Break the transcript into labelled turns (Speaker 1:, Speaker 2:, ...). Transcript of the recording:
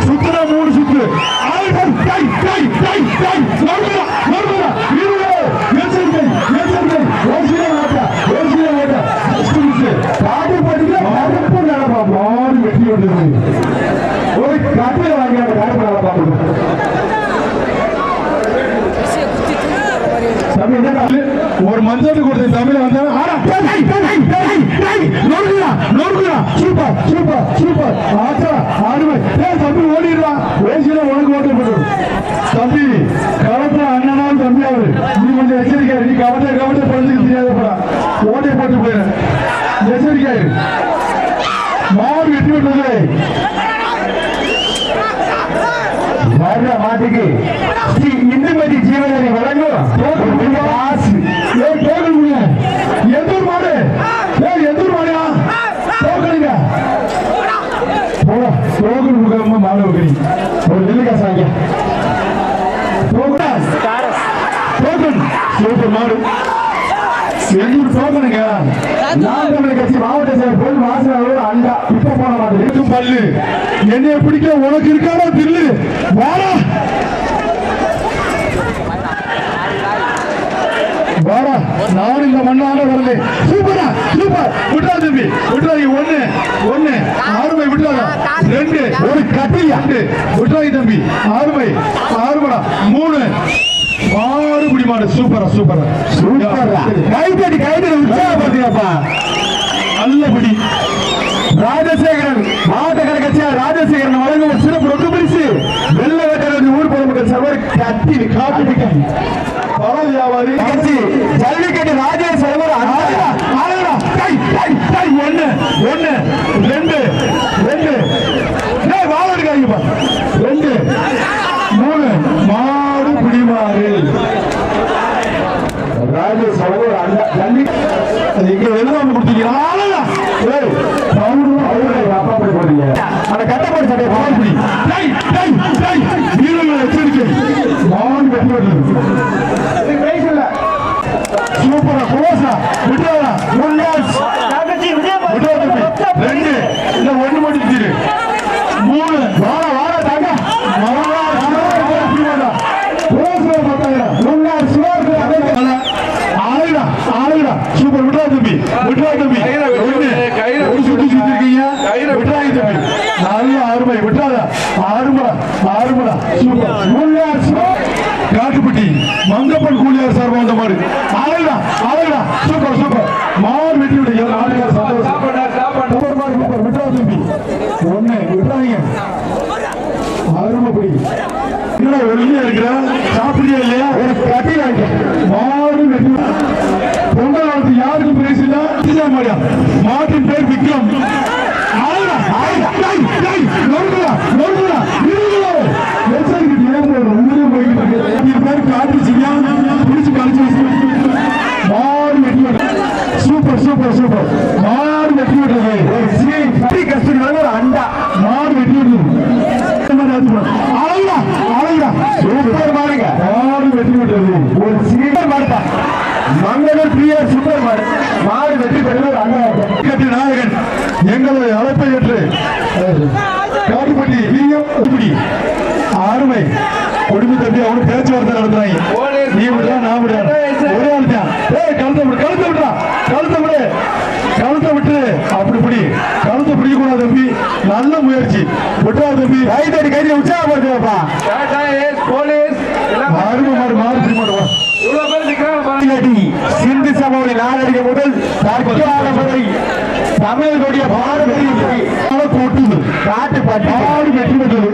Speaker 1: சுத்துனா 3 சுத்து ஒரு கட்டில வாங்கி அந்த கருப்பு நல்லா பார்க்கணும். ஒரு மஞ்சள் கொடுத்த தமிழ வந்தா சூப்பர் சூப்பர் சூப்பர் ஆடுமை தம்பி ஓடிடுவா வயசுல உனக்கு ஓட்டு போட்டு தம்பி கவட்ட அண்ணனாலும் தம்பி அவரு நீ கொஞ்சம் எச்சரிக்கை நீ கவட்ட பழந்துக்கு தெரியாத போடா ஓட்டை போட்டு போயிரு எச்சரிக்கை மாடு வெட்டி விட்டது மாட்டுக்கு இந்துமதி ஜீவனை வழங்கும் எந்த ஊர் மாடு எந்த ஊர் மாடியா டோக்கனுங்க டோக்கன் கொடுக்காம மாடு வைக்கிறீங்க ஒரு நெல்லிக்கா சாங்க டோக்கன் சூப்பர் மாடு எந்தூர் டோக்கனுங்க நாகமலை கட்சி மாவட்ட செயல் வாசனோட அண்டா இப்ப போன மாதிரி இருக்கும் பல்லு என்னைய பிடிக்க உனக்கு இருக்காம தில்லு வாடா வாடா நானும் இந்த மண்ணாட வரல சூப்பரா சூப்பர் விட்டா தம்பி விட்டாங்க ஒண்ணு ஆறுமை விட்டாங்க 2 ஒரு கட்டில் 2 விட்டாங்க தம்பி ஆறுமடா 3 மாடு குடிமாடு சூப்பரா சூப்பரா சூப்பரா கைதடி உற்சாகப்படுத்தியாப்பா நல்லபடி ராஜசேகரன் மாவட்ட கட்சியா ராஜசேகரன் வழங்கும் ஒரு சிறப்பு ரொக்க பரிசு வெள்ள வேட்டை ஊர் பொதுமக்கள் சபை கட்டி காப்பி பல வியாபாரி கட்சி ஜல்லிக்கட்டு ராஜேஸ்வரர் ஒன்னு 2 வாழ எடுக்காதீங்கப்பா 2 3 மாடு குடிமாறு ராஜேஸ்வரர் இங்க எழுதாம கொடுத்தீங்கன்னா அந்த கட்டப்படி சட்டையை பால்படி வீரர்கள் எச்சரிக்கை மாவன் வெற்றி சூப்பரா கோசா விட்டுறா 2 இல்ல 1 மட்டும் 3 வார தாங்க சூப்பர் விட்ரா தம்பி சுத்தி இருக்கீங்க நல்ல ஆறுமை விட்டாதா ஆறுமடா சூப்பர் காட்டுப்பட்டி மங்கப்பன் கூலியார் சார்பா வந்த மாடு ஆளுடா சூப்பர் மாடு வெட்டி விடுங்க ஆளுநர் சந்தோஷம் விட்டா தம்பி 1 விட்டாங்க ஆறுமப்படி என்னடா ஒழுங்கா இருக்கிறா சாப்பிடியா இல்லையா ஒரு கட்டி மாடு வெட்டி பொங்கல் காலத்து யாருக்கும் பிரைஸ் இல்ல மாடியா மாட்டின் பேர் விக்ரம் சூப்பர் மாடு வெட்டி விடுறது கஷ்டம் அண்டா மாடு வெட்டி விடுறது சூப்பர் மாடுங்க மாடு வெட்டி விடுறது ஒரு சீட்டர் மாடுப்பா மங்களூர் பிஆர் சூப்பர் மாடு வெற்றி பெறுவது அண்ணா நாயகன் எங்களுடைய அழைப்பை ஏற்று காட்டுப்பட்டி ஆறுமை குடும்ப தம்பி அவனு பேச்சுவார்த்தை நடத்துறாங்க நீ விடுறா நான் விடுறேன் ஒரே ஆளுதான் கழுத்தை விட்டு அப்படி கழுத்தை பிடிக்க கூடாது தம்பி நல்ல முயற்சி விட்டா தம்பி கைதடி உற்சாகப்படுத்துவா சிந்து சபை நாடக முதல் தமிழ் கொடிய பாரதி கூட்டுது காட்டு பாட்டு வெற்றி பெற்றது